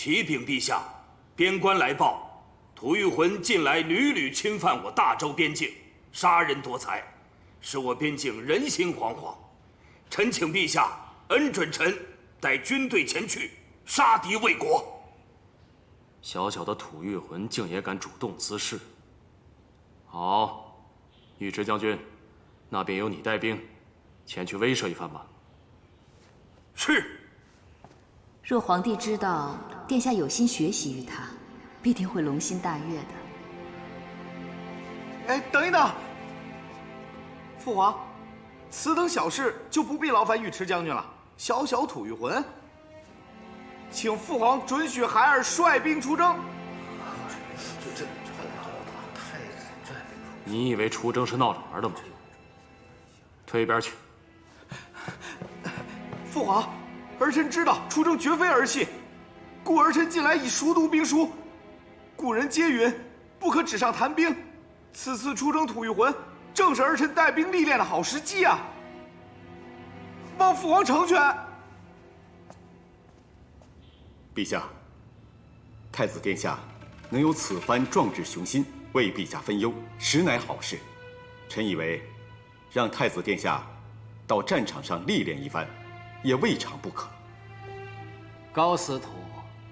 启禀陛下，边关来报，吐谷浑近来屡屡侵犯我大周边境，杀人夺财，使我边境人心惶惶。臣请陛下恩准臣带军队前去杀敌卫国。小小的吐谷浑竟也敢主动滋事。好，尉迟将军，那便由你带兵前去威慑一番吧。是。若皇帝知道殿下有心学习于他，必定会龙心大悦的。哎，等一等，父皇，此等小事就不必劳烦尉迟将军了。小小吐谷浑，请父皇准许孩儿率兵出征。你以为出征是闹着玩的吗？退一边去。父皇，儿臣知道出征绝非儿戏，故儿臣近来已熟读兵书。古人皆云，不可纸上谈兵。此次出征吐谷浑，正是儿臣带兵历练的好时机啊！望父皇成全。陛下，太子殿下能有此番壮志雄心，为陛下分忧，实乃好事。臣以为，让太子殿下到战场上历练一番，也未尝不可。高司徒，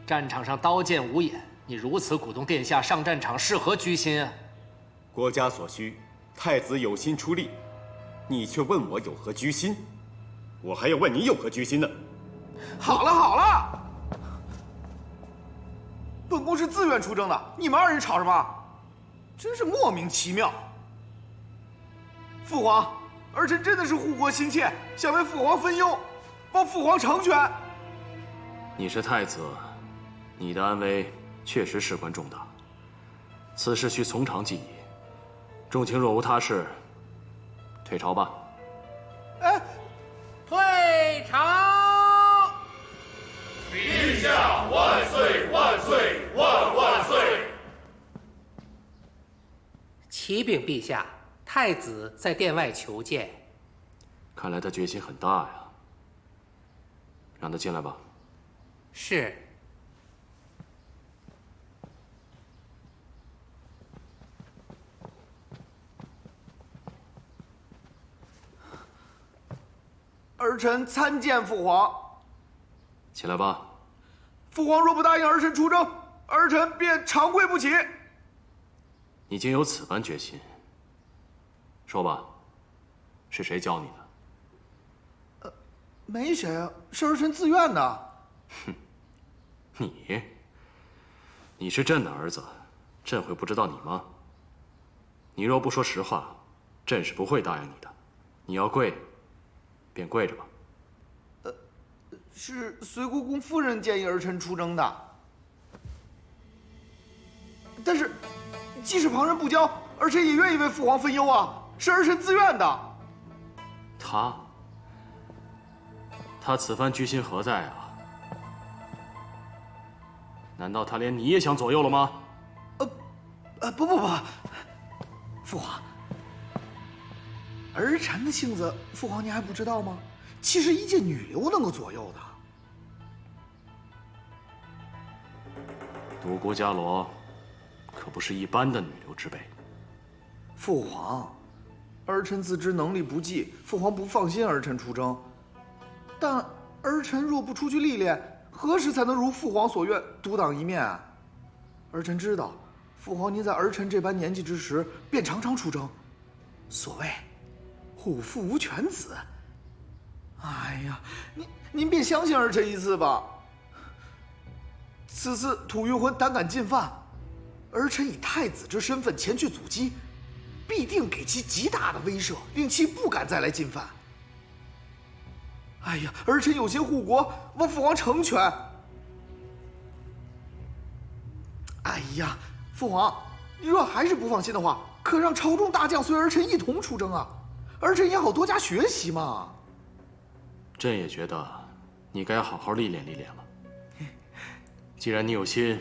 战场上刀剑无眼，你如此鼓动殿下上战场，是何居心啊？国家所需，太子有心出力，你却问我有何居心？我还要问你有何居心呢？好了好了，本宫是自愿出征的，你们二人吵什么？真是莫名其妙。父皇，儿臣真的是护国心切，想为父皇分忧，望父皇成全。你是太子，你的安危确实事关重大，此事需从长计议。众卿若无他事，退朝吧。哎，退朝！陛下万岁万岁万万岁！启禀陛下，太子在殿外求见。看来他决心很大呀。让他进来吧。是。儿臣参见父皇。起来吧。父皇若不答应儿臣出征，儿臣便长跪不起。你竟有此般决心，说吧，是谁教你的？没谁啊，是儿臣自愿的。哼，你是朕的儿子，朕会不知道你吗？你若不说实话，朕是不会答应你的。你要跪，便跪着吧。是随国公夫人建议儿臣出征的，但是即使旁人不教，儿臣也愿意为父皇分忧啊，是儿臣自愿的。他此番居心何在啊？难道他连你也想左右了吗？不，父皇，儿臣的性子，父皇您还不知道吗？岂是一介女流能够左右的？独孤伽罗可不是一般的女流之辈。父皇，儿臣自知能力不济，父皇不放心儿臣出征。但儿臣若不出去历练，何时才能如父皇所愿独当一面啊？儿臣知道，父皇您在儿臣这般年纪之时，便常常出征。所谓虎父无犬子。哎呀，您便相信儿臣一次吧。此次吐谷浑胆敢进犯，儿臣以太子之身份前去阻击，必定给其极大的威慑，令其不敢再来进犯。哎呀，儿臣有心护国，望父皇成全。哎呀，父皇，你若还是不放心的话，可让朝中大将随儿臣一同出征啊，儿臣也好多加学习嘛。朕也觉得你该好好历练历练了。既然你有心，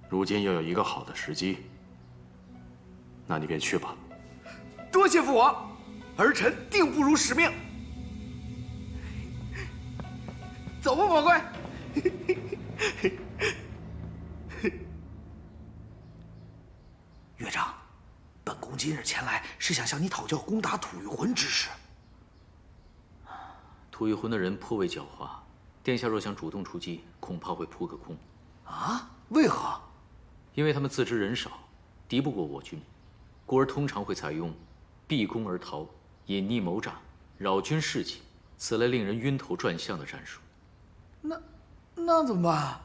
如今又有一个好的时机，那你便去吧。多谢父皇，儿臣定不辱使命。走吧，宝贵。今日前来是想向你讨教攻打吐谷浑之事。吐谷浑的人颇为狡猾，殿下若想主动出击，恐怕会扑个空。啊？为何？因为他们自知人少，敌不过我军，故而通常会采用避攻而逃、隐匿谋诈、扰军士气，此类令人晕头转向的战术。那怎么办啊？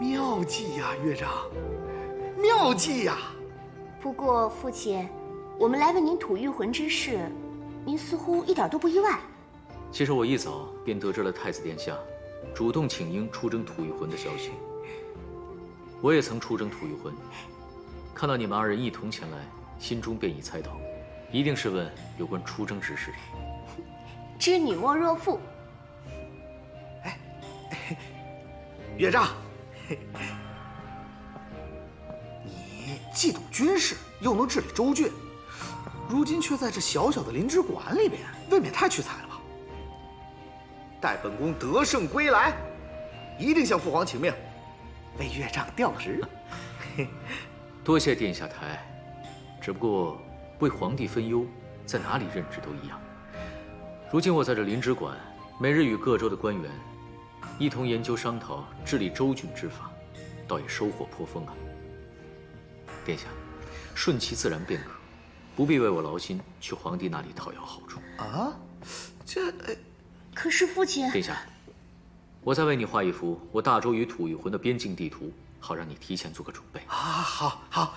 妙计呀，岳丈，妙计呀！不过父亲，我们来问您吐谷浑之事，您似乎一点都不意外。其实我一早便得知了太子殿下主动请缨出征吐谷浑的消息。我也曾出征吐谷浑，看到你们二人一同前来，心中便已猜到，一定是问有关出征之事。知女莫若父。岳丈，你既懂军事，又能治理州郡，如今却在这小小的灵芝馆里边，未免太屈才了吧？待本宫得胜归来，一定向父皇请命，为岳丈调职。多谢殿下抬爱，只不过为皇帝分忧，在哪里任职都一样。如今我在这灵芝馆，每日与各州的官员一同研究商讨治理州郡之法，倒也收获颇丰啊。殿下，顺其自然便可，不必为我劳心去皇帝那里讨要好处。啊，这……可是父亲，殿下，我再为你画一幅我大周与吐谷浑的边境地图，好让你提前做个准备。啊，好，好。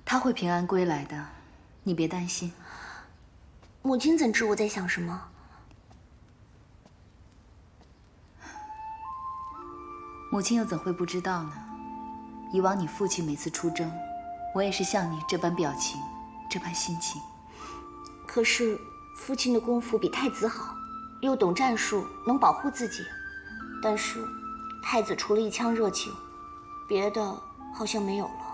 他会平安归来的，你别担心。母亲怎知我在想什么？母亲又怎会不知道呢？以往你父亲每次出征，我也是像你这般表情，这般心情。可是父亲的功夫比太子好，又懂战术，能保护自己。但是太子除了一腔热情，别的好像没有了。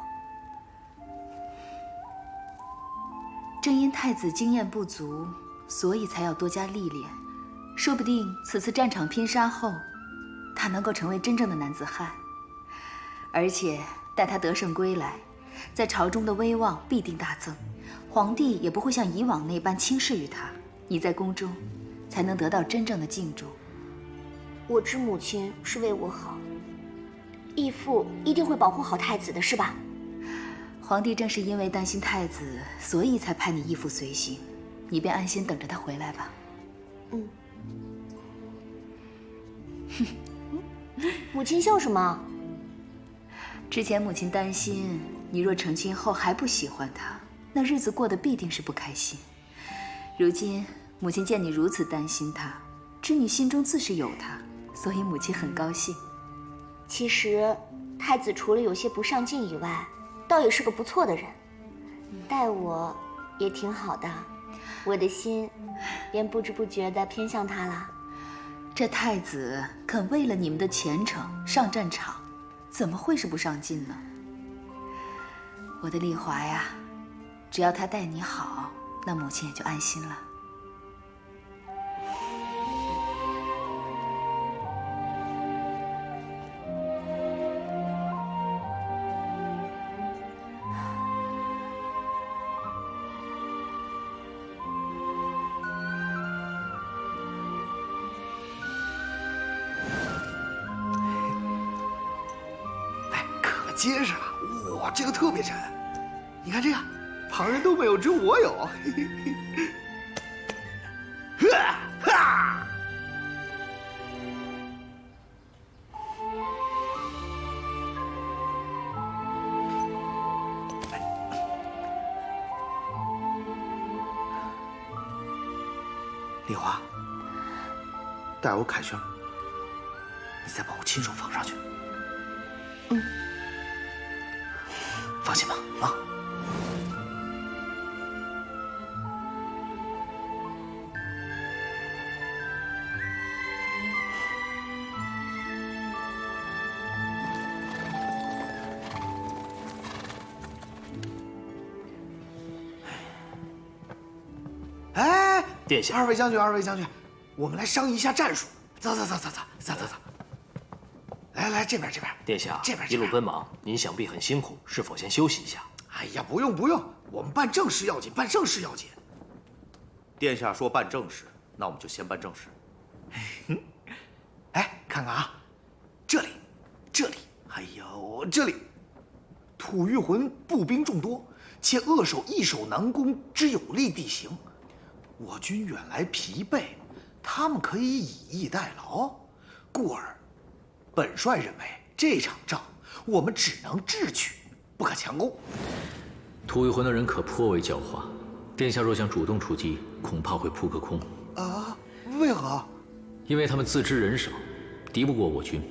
正因太子经验不足，所以才要多加历练。说不定此次战场拼杀后，他能够成为真正的男子汉。而且待他得胜归来，在朝中的威望必定大增，皇帝也不会像以往那般轻视于他。你在宫中，才能得到真正的敬重。我知母亲是为我好，义父一定会保护好太子的，是吧？皇帝正是因为担心太子，所以才派你义父随行，你便安心等着他回来吧。嗯。母亲笑什么？之前母亲担心你若成亲后还不喜欢他，那日子过得必定是不开心。如今母亲见你如此担心他，知你心中自是有他，所以母亲很高兴。其实太子除了有些不上进以外，倒也是个不错的人，待我也挺好的，我的心便不知不觉地偏向他了。这太子肯为了你们的前程上战场，怎么会是不上进呢？我的丽华呀，只要他待你好，那母亲也就安心了。结实了，哇，这个特别沉。你看这个，旁人都没有，只有我有。哈哈！丽华，待我凯旋，你再帮我亲手放上去。放心吧，啊。哎，殿下，二位将军，我们来商议一下战术。走。来这边。殿下，这边一路奔忙，您想必很辛苦，是否先休息一下？哎呀，不用，我们办正事要紧，办正事要紧。殿下说办正事，那我们就先办正事。哎，看看啊，这里，哎呦，这里，吐谷浑步兵众多，且扼守易守难攻之有利地形。我军远来疲惫，他们可以以逸待劳，故而，本帅认为这场仗我们只能智取，不可强攻。吐谷浑的人可颇为狡猾，殿下若想主动出击，恐怕会扑个空。啊？为何？因为他们自知人少，敌不过我军，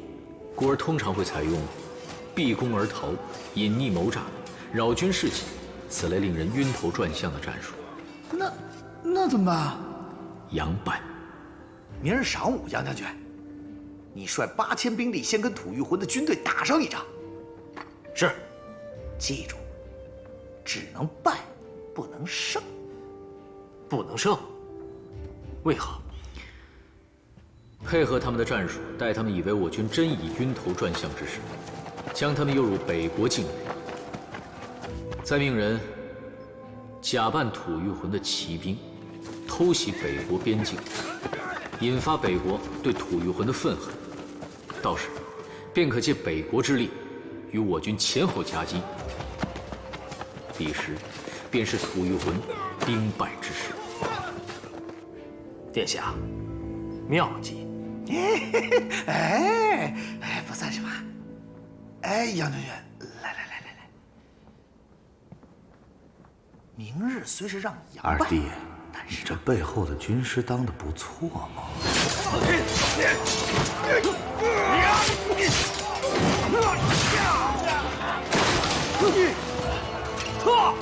故而通常会采用避攻而逃、隐匿谋诈、扰军士气此类令人晕头转向的战术。那怎么办？佯败。明日晌午，杨将军，你率8000兵力先跟吐谷浑的军队打上一仗。是。记住，只能败，不能胜。不能胜？为何？配合他们的战术，待他们以为我军真已晕头转向之时，将他们诱入北国境内，再命人假扮吐谷浑的骑兵，偷袭北国边境，引发北国对吐谷浑的愤恨，到时便可借北国之力，与我军前后夹击。彼时，便是吐谷浑兵败之时。殿下，妙计。哎，不算什么。哎，杨将军，来，明日虽是让你佯败，二弟，但是你这背后的军师当的不错嘛。撤！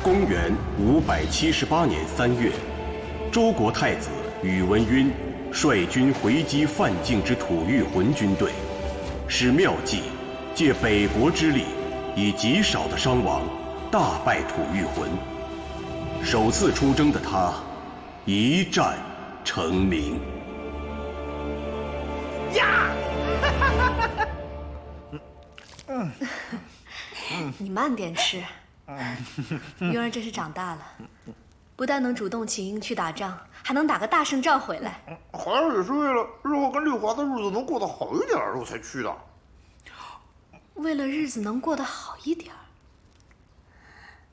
公元578年3月，周国太子宇文赟率军回击犯境之吐谷浑军队，使妙计借北国之力，以极少的伤亡大败吐谷浑。首次出征的他，一战成名。呀！你慢点吃。云儿真是长大了，不但能主动请缨去打仗，还能打个大胜仗回来。孩儿也是为了日后跟丽华的日子能过得好一点，我才去的。为了日子能过得好一点，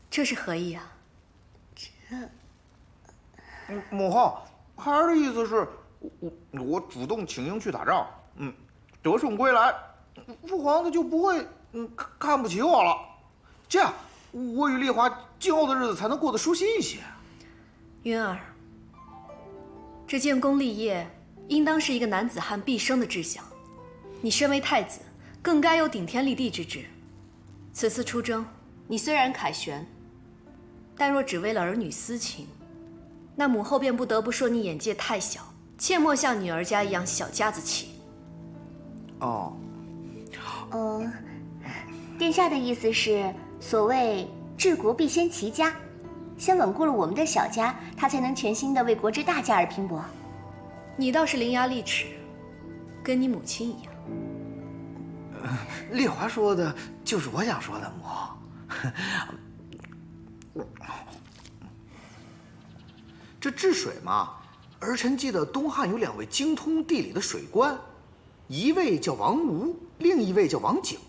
这是何意啊？母后，孩儿的意思是，我主动请缨去打仗，得胜归来，父皇他就不会看不起我了。这样，我与丽华今后的日子才能过得舒心一些。云儿，这建功立业，应当是一个男子汉毕生的志向。你身为太子，更该有顶天立地之志。此次出征，你虽然凯旋，但若只为了儿女私情，那母后便不得不说你眼界太小，切莫像女儿家一样小家子气。哦，殿下的意思是，所谓治国必先齐家，先稳固了我们的小家，他才能全心的为国之大家而拼搏。你倒是伶牙俐齿，跟你母亲一样。丽华说的就是我想说的，母后。这治水嘛，儿臣记得东汉有2位精通地理的水官，一位叫王吴，另一位叫王景。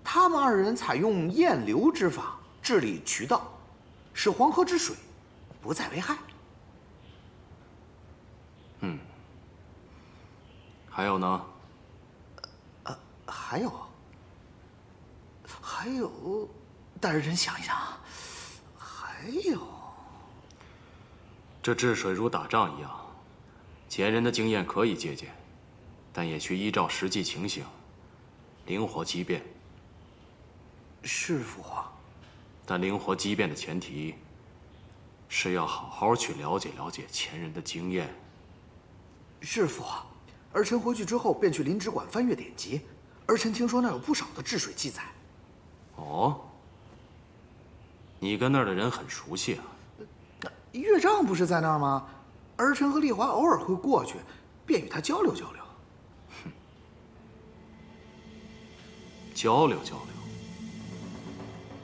他们2人采用堰流之法治理渠道，使黄河之水不再为害。还有呢？还有，带儿臣想一想啊，还有，这治水如打仗一样，前人的经验可以借鉴，但也需依照实际情形，灵活机变。是父皇。但灵活机变的前提，是要好好去了解前人的经验。是父皇。儿臣回去之后便去临直馆翻阅典籍，儿臣听说那有不少的治水记载。哦，你跟那儿的人很熟悉啊？岳丈不是在那儿吗？儿臣和丽华偶尔会过去，便与他交流交流。交流交流。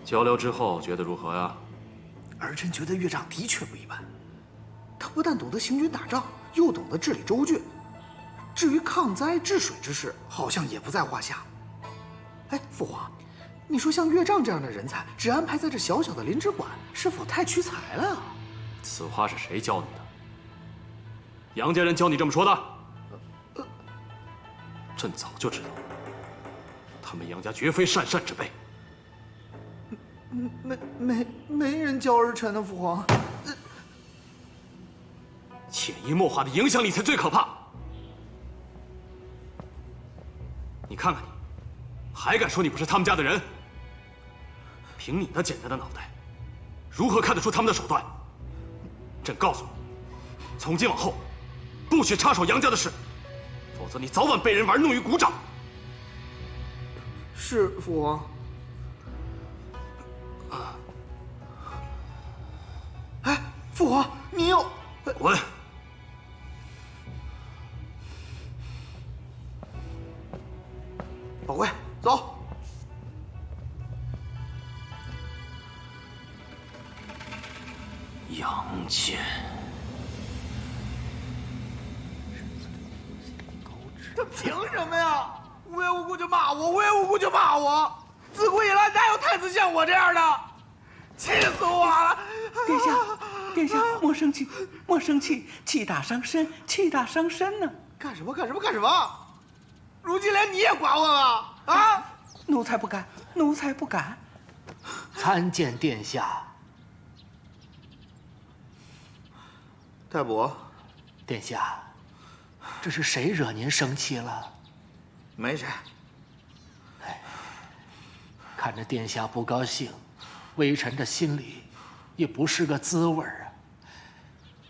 交流之后觉得如何呀？儿臣觉得岳丈的确不一般，他不但懂得行军打仗，又懂得治理州郡。至于抗灾治水之事，好像也不在话下。哎，父皇，你说像岳丈这样的人才，只安排在这小小的临直馆，是否太屈才了啊？此话是谁教你的？杨家人教你这么说的？朕早就知道，他们杨家绝非善善之辈。没人教儿臣呢，父皇。潜移默化的影响力才最可怕。你看看你，还敢说你不是他们家的人？凭你那简单的脑袋，如何看得出他们的手段？朕告诉你，从今往后，不许插手杨家的事，否则你早晚被人玩弄于股掌。是父皇。哎，父皇，你有……滚！宝贵，走。杨戬，他凭什么呀？无缘无故就骂我，无缘无故就骂我。自古以来哪有太子像我这样的？气死我了！殿下，殿下，莫生气，莫生气，气大伤身，气大伤身呢。干什么？如今连你也管我了啊！奴才不敢，奴才不敢。参见殿下。太伯，殿下，这是谁惹您生气了？没谁。哎，看着殿下不高兴，微臣这心里也不是个滋味啊。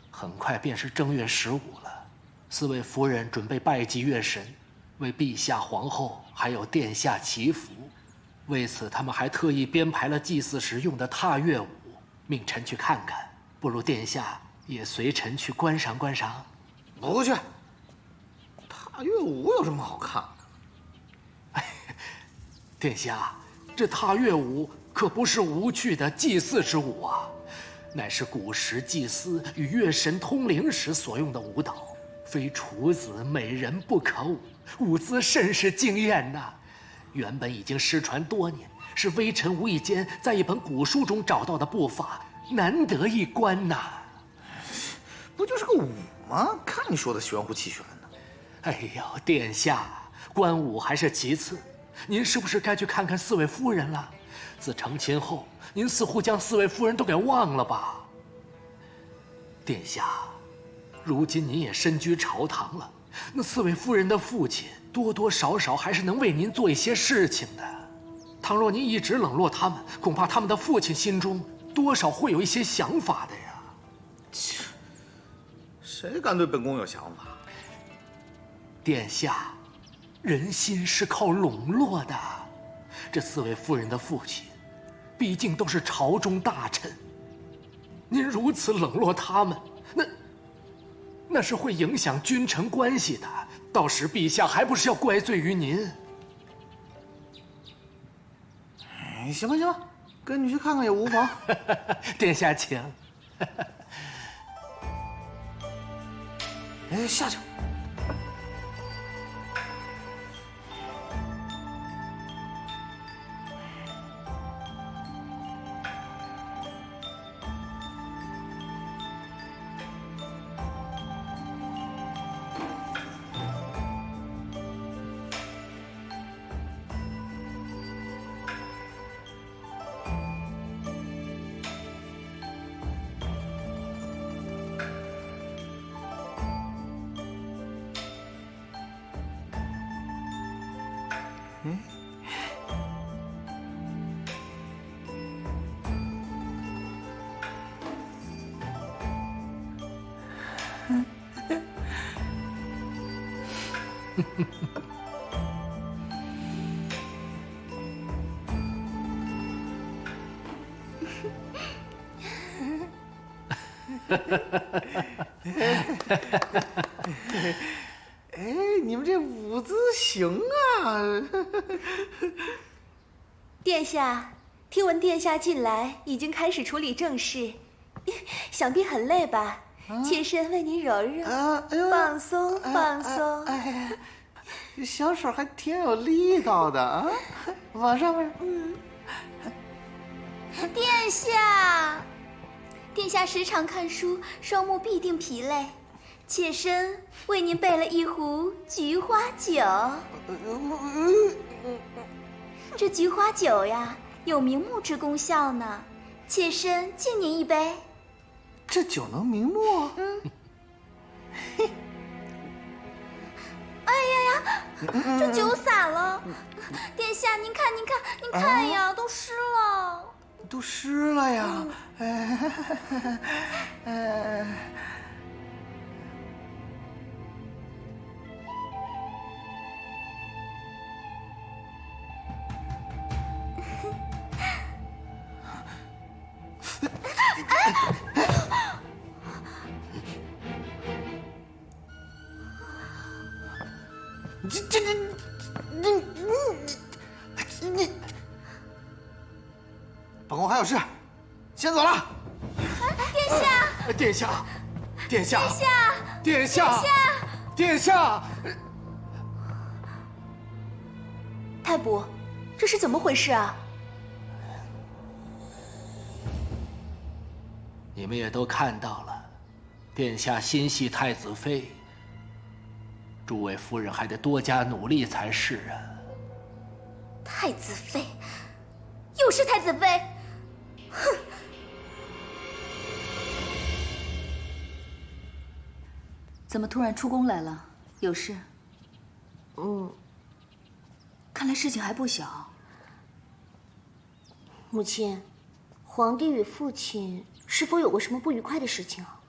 很快便是正月15了，4位夫人准备拜祭月神，为陛下、皇后还有殿下祈福。为此，他们还特意编排了祭祀时用的踏月舞，命臣去看看。不如殿下也随臣去观赏观赏。不去。踏月舞有什么好看的？殿下，这踏月舞可不是无趣的祭祀之舞啊，乃是古时祭司与月神通灵时所用的舞蹈，非处子美人不可舞，舞姿甚是惊艳呐。原本已经失传多年，是微臣无意间在一本古书中找到的步法，难得一观呐。不就是个舞吗？看你说的玄乎气玄的。哎呦，殿下，观舞还是其次，您是不是该去看看4位夫人了？自成亲后，您似乎将4位夫人都给忘了吧？殿下，如今您也身居朝堂了，那4位夫人的父亲多多少少还是能为您做一些事情的。倘若您一直冷落他们，恐怕他们的父亲心中多少会有一些想法的呀。切，谁敢对本宫有想法？殿下，人心是靠笼络的。这4位夫人的父亲，毕竟都是朝中大臣。您如此冷落他们，那是会影响君臣关系的。到时陛下还不是要怪罪于您？行吧，跟你去看看也无妨。殿下请。哎，下去。哎，你们这舞姿行啊！殿下，听闻殿下近来已经开始处理政事，想必很累吧？妾身为您揉揉，放松放松。哎，小手还挺有力道的啊！往上面。殿下，殿下时常看书，双目必定疲累。妾身为您备了一壶菊花酒。这菊花酒呀，有明目之功效呢。妾身敬您一杯。这酒能明目？哎呀，这酒洒了！殿下，您看，您看，您看呀，都湿了。都湿了呀！你，本宫还有事，先走了。殿下，殿下，殿下，殿下，殿下，殿下！太卜，这是怎么回事啊？你们也都看到了，殿下心系太子妃，诸位夫人还得多加努力才是啊。太子妃，又是太子妃，哼！怎么突然出宫来了？有事？看来事情还不小。母亲，皇帝与父亲是否有过什么不愉快的事情啊？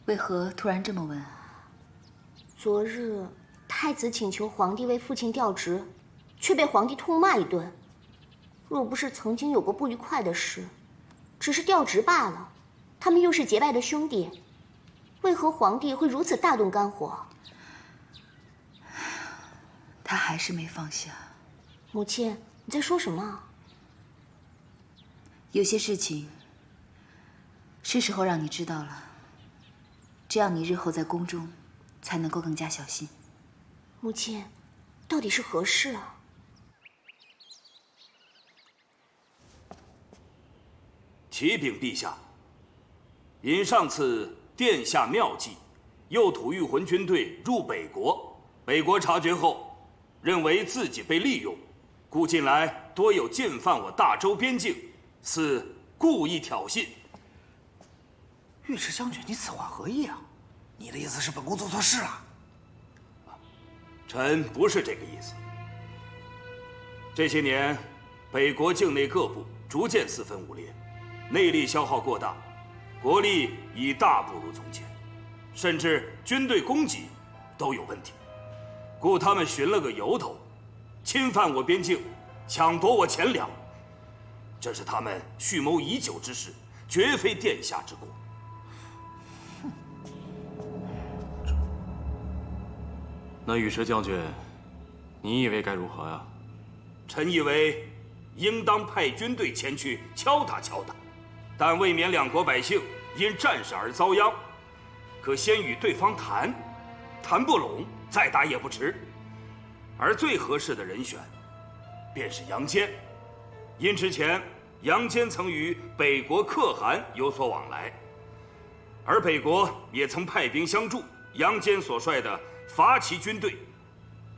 为何突然这么问？昨日太子请求皇帝为父亲调职，却被皇帝痛骂一顿。若不是曾经有过不愉快的事，只是调职罢了，他们又是结拜的兄弟，为何皇帝会如此大动肝火？他还是没放下。母亲，你在说什么？有些事情是时候让你知道了，这样你日后在宫中才能够更加小心。母亲，到底是何事啊？启禀陛下，因上次殿下妙计，诱吐御魂军队入北国，北国察觉后，认为自己被利用，故近来多有进犯我大周边境，似故意挑衅。尉迟将军，你此话何意啊？你的意思是本宫做错事了？臣不是这个意思。这些年，北国境内各部逐渐四分五裂，内力消耗过大，国力已大不如从前，甚至军队供给都有问题，故他们寻了个由头，侵犯我边境，抢夺我钱粮。这是他们蓄谋已久之事，绝非殿下之过。那尉迟将军，你以为该如何呀？臣以为，应当派军队前去敲打敲打，但未免两国百姓因战事而遭殃。可先与对方谈，谈不拢再打也不迟。而最合适的人选，便是杨坚，因之前杨坚曾与北国可汗有所往来，而北国也曾派兵相助杨坚所率的伐齐军队，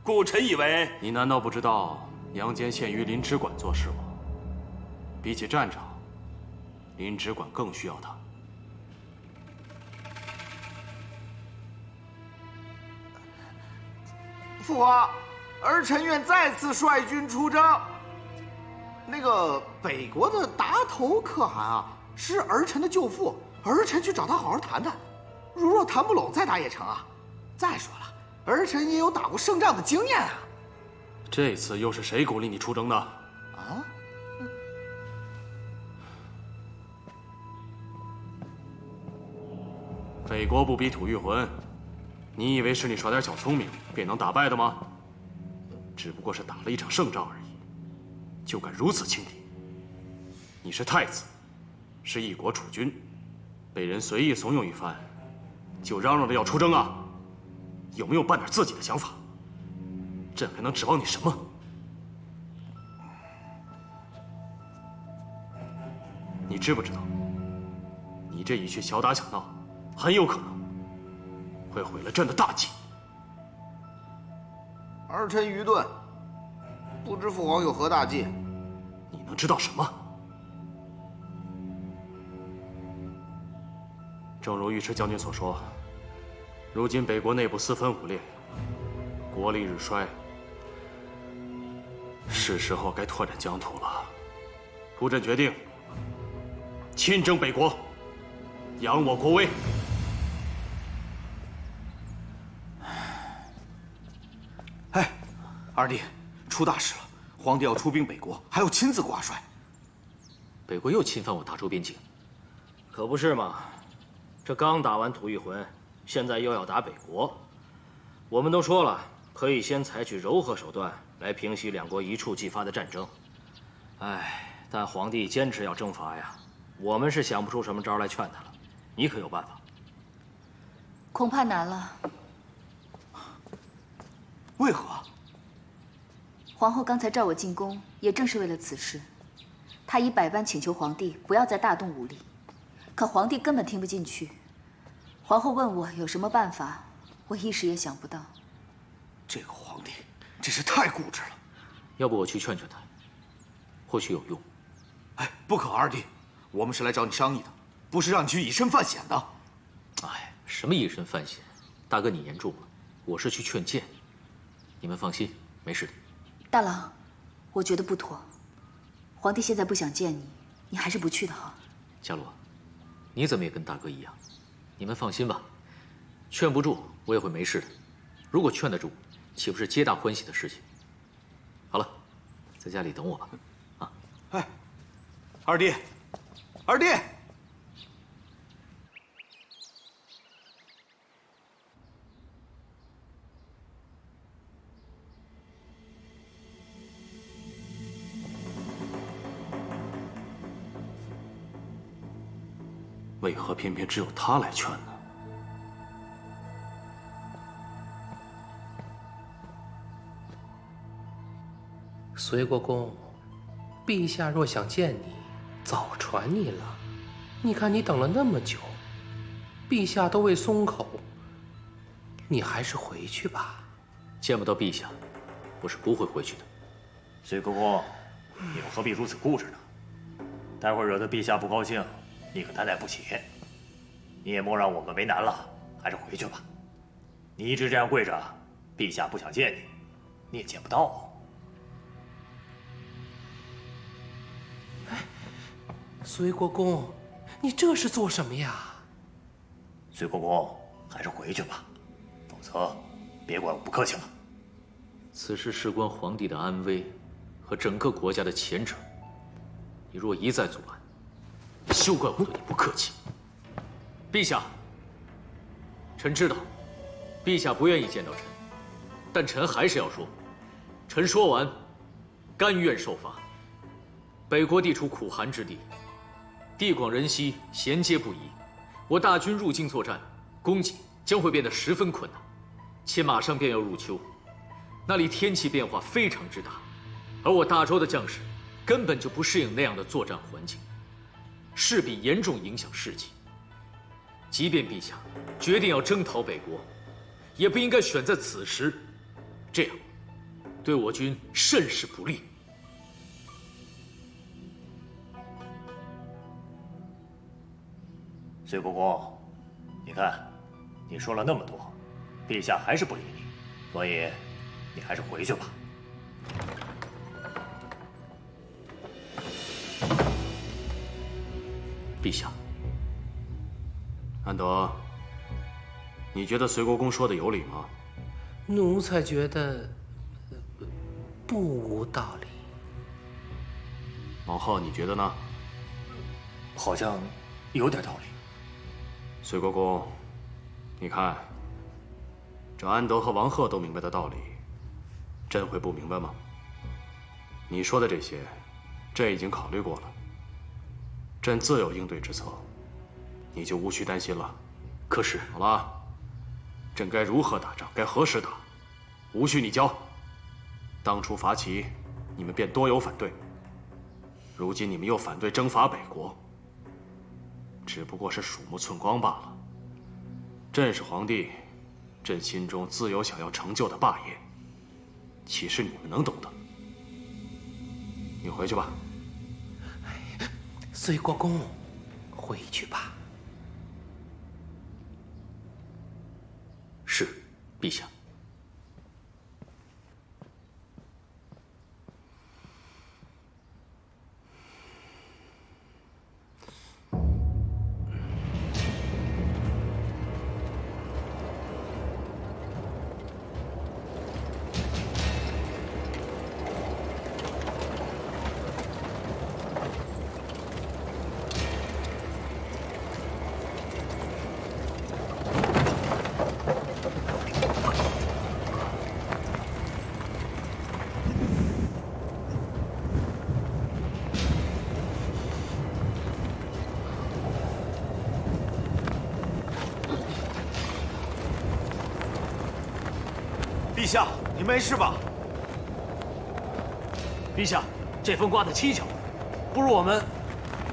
故臣以为……你难道不知道杨坚现于临直馆做事吗？比起战场，临直馆更需要他。父皇，儿臣愿再次率军出征。那个北国的达头可汗啊，是儿臣的舅父，儿臣去找他好好谈谈。如若谈不拢，再打也成啊。再说了，儿臣也有打过胜仗的经验啊。这次又是谁鼓励你出征的？啊？北国不比吐谷浑，你以为是你耍点小聪明便能打败的吗？只不过是打了一场胜仗而已，就敢如此轻敌？你是太子，是一国储君，被人随意怂恿一番，就嚷嚷着要出征啊？有没有半点自己的想法？朕还能指望你什么？你知不知道，你这一去小打小闹，很有可能会毁了朕的大计。儿臣愚钝，不知父皇有何大计。你能知道什么？正如尉迟将军所说，如今北国内部四分五裂，国力日衰，是时候该拓展疆土了。故朕决定亲征北国，扬我国威。哎，二弟，出大事了！皇帝要出兵北国，还要亲自挂帅。北国又侵犯我大周边境，可不是嘛？这刚打完吐谷浑，现在又要打北国。我们都说了，可以先采取柔和手段来平息两国一触即发的战争。哎，但皇帝坚持要征伐呀，我们是想不出什么招来劝他了。你可有办法？恐怕难了。为何？皇后刚才召我进宫，也正是为了此事。她已百般请求皇帝不要再大动武力，可皇帝根本听不进去。皇后问我有什么办法，我一时也想不到。这个皇帝真是太固执了。要不我去劝劝他，或许有用。哎，不可，二弟，我们是来找你商议的，不是让你去以身犯险的。哎，什么以身犯险？大哥你言重了，我是去劝谏。你们放心，没事的。大郎，我觉得不妥。皇帝现在不想见你，你还是不去的好。伽罗，你怎么也跟大哥一样？你们放心吧，劝不住我也会没事的。如果劝得住，岂不是皆大欢喜的事情？好了，在家里等我吧。啊，哎，二弟，二弟。为何偏偏只有他来劝呢？隋国公，陛下若想见你，早传你了。你看你等了那么久，陛下都未松口，你还是回去吧。见不到陛下，我是不会回去的。隋国公，你又何必如此固执呢？待会儿惹得陛下不高兴，你可担待不起。你也莫让我们为难了，还是回去吧。你一直这样跪着，陛下不想见你，你也见不到。隋国公，你这是做什么呀？隋国公，还是回去吧，否则别怪我不客气了。此事事关皇帝的安危和整个国家的前程，你若一再阻拦，休怪我对你不客气。陛下，臣知道，陛下不愿意见到臣，但臣还是要说。臣说完，甘愿受罚。北国地处苦寒之地，地广人稀，衔接不宜。我大军入京作战，供给将会变得十分困难，且马上便要入秋，那里天气变化非常之大，而我大周的将士根本就不适应那样的作战环境，势必严重影响士气。即便陛下决定要征讨北国，也不应该选在此时，这样对我军甚是不利。隋国公，你看，你说了那么多，陛下还是不理你，所以你还是回去吧。陛下，安德，你觉得隋国公说的有理吗？奴才觉得不无道理。王浩，你觉得呢？好像有点道理。隋国公，你看，这安德和王贺都明白的道理，朕会不明白吗？你说的这些，朕已经考虑过了，朕自有应对之策，你就无需担心了。可是，好了，朕该如何打仗，该何时打，无需你教。当初伐齐，你们便多有反对，如今你们又反对征伐北国。只不过是鼠目寸光罢了。朕是皇帝，朕心中自有想要成就的霸业，岂是你们能懂的？你回去吧。隋国公，回去吧。是，陛下。陛下，您没事吧？陛下，这风刮得蹊跷，不如我们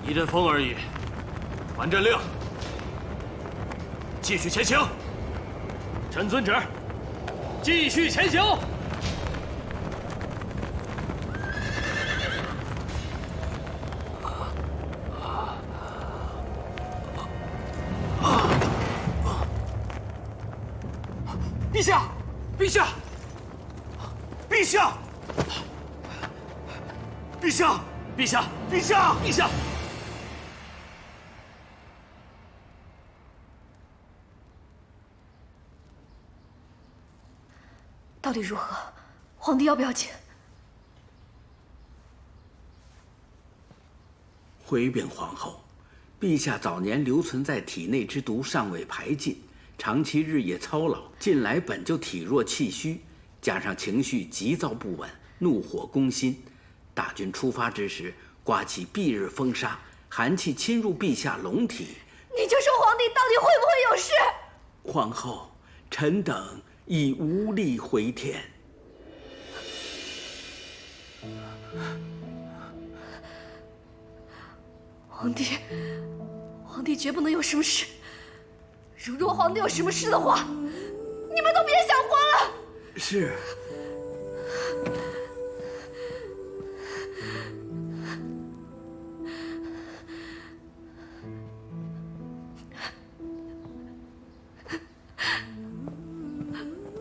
一阵风而已。传朕令，继续前行。臣遵旨，继续前行。陛下，陛下，陛下，陛下，陛下，陛下，陛下。到底如何？皇帝要不要紧？回禀皇后，陛下早年留存在体内之毒尚未排尽，长期日夜操劳，近来本就体弱气虚，加上情绪急躁不稳，怒火攻心。大军出发之时，刮起蔽日风沙，寒气侵入陛下龙体。你就说皇帝到底会不会有事？皇后，臣等已无力回天。皇帝绝不能有什么事。如若皇帝有什么事的话，你们都别想活了。是。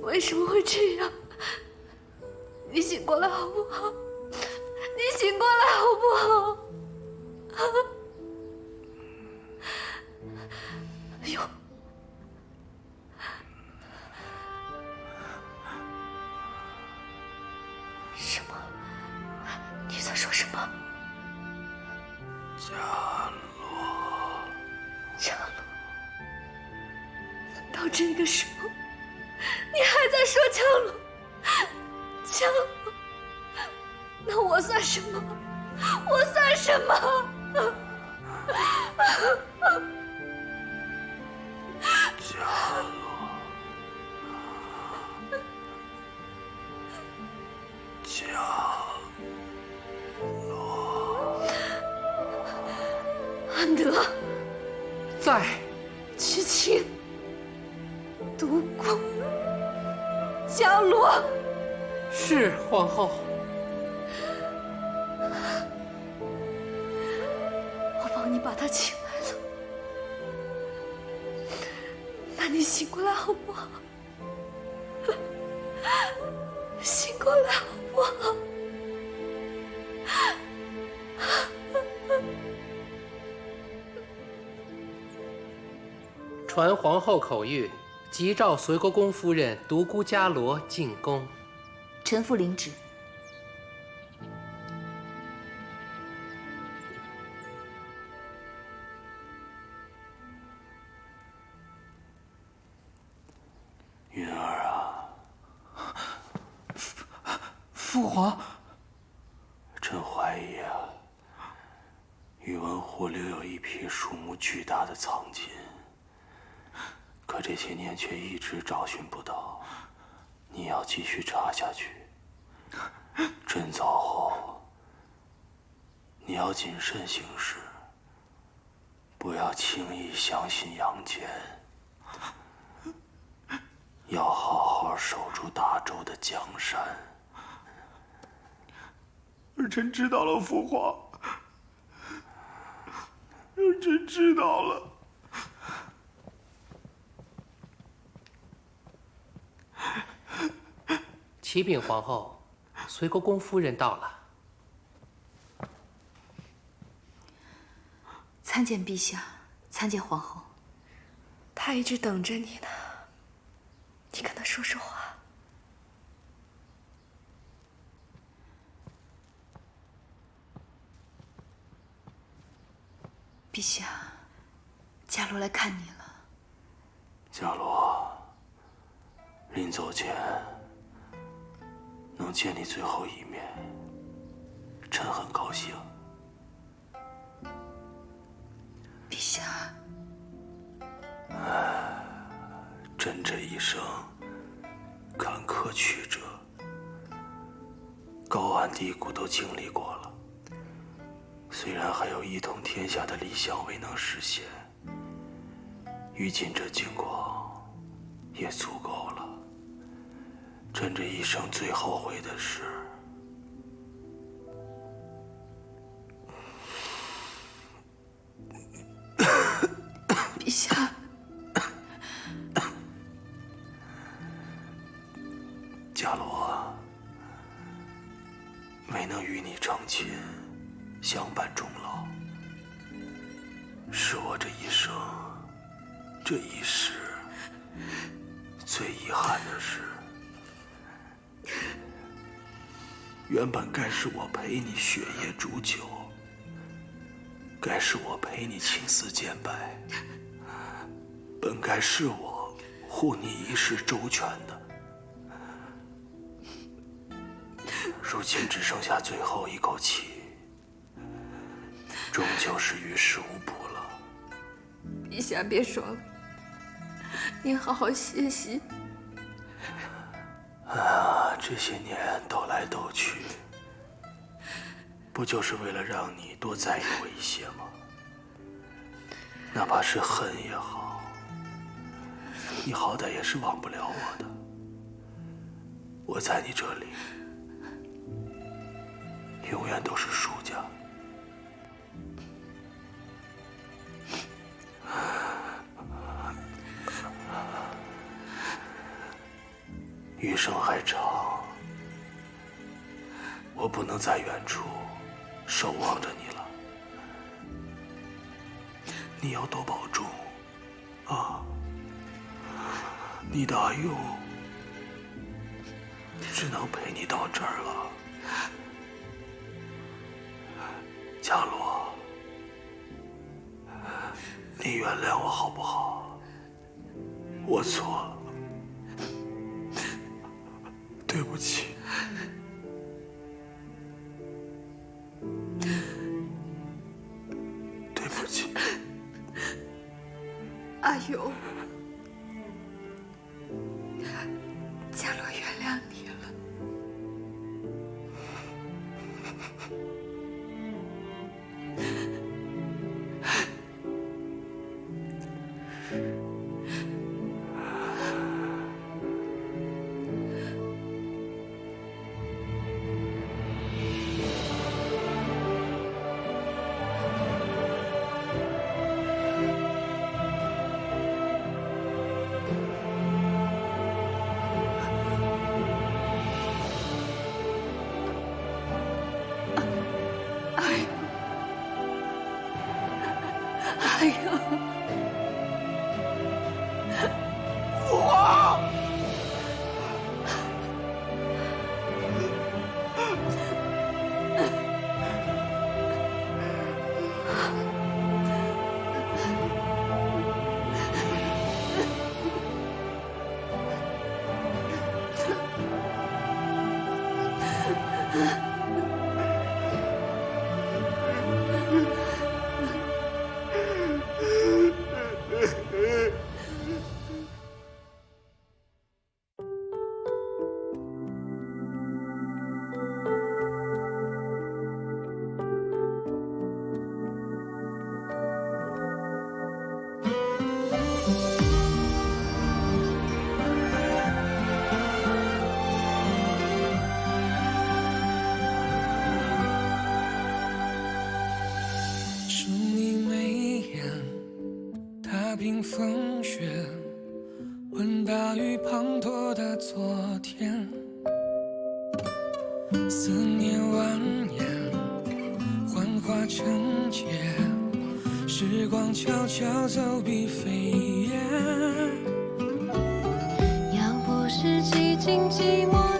为什么会这样？你醒过来好不好？你醒过来好不好？哎呦！什么？你在说什么？伽罗。伽罗？到这个时候，你还在说伽罗？伽罗？那我算什么？我算什么？伽传德，在。知青，独孤，伽罗。是皇后。我帮你把他请来了，那你醒过来好不好？醒过来好不好？传皇后口谕，急召随国公夫人独孤伽罗进宫。臣妇领旨。云儿啊，父皇，朕怀疑啊，宇文护留有一批数目巨大的藏金，可这些年却一直找寻不到。你要继续查下去。朕走后，你要谨慎行事，不要轻易相信杨戬。要好好守住大周的江山。儿臣知道了，父皇。儿臣知道了。启禀皇后，随国公夫人到了。参见陛下，参见皇后。他一直等着你呢，你跟他说说话。陛下，伽罗来看你了。伽罗，临走前能见你最后一面，臣很高兴。陛下，朕这一生坎坷曲折，高岸低谷都经历过了。虽然还有一统天下的理想未能实现，于今这境况也足够了。朕这一生最后悔的是，陛下，伽罗，没能与你成亲，相伴终老，是我这一生，这一世最遗憾的事。原本该是我陪你雪夜煮酒，该是我陪你青丝渐白，本该是我护你一世周全的。如今只剩下最后一口气，终究是于事无补了。陛下别说了，您好好歇息。这些年斗来斗去，不就是为了让你多在意我一些吗？哪怕是恨也好，你好歹也是忘不了我的。我在你这里，永远都是输家。余生还长，我不能在远处守望着你了。你要多保重啊！你的阿勇只能陪你到这儿了。伽罗，你原谅我好不好？我错了。对不起，对不起，阿勇，伽罗原谅你了。哎呀，父皇！风雪，问大雨滂沱的昨天，思念蜿蜒，幻化成劫，时光悄悄走笔飞烟。要不是几经寂寞。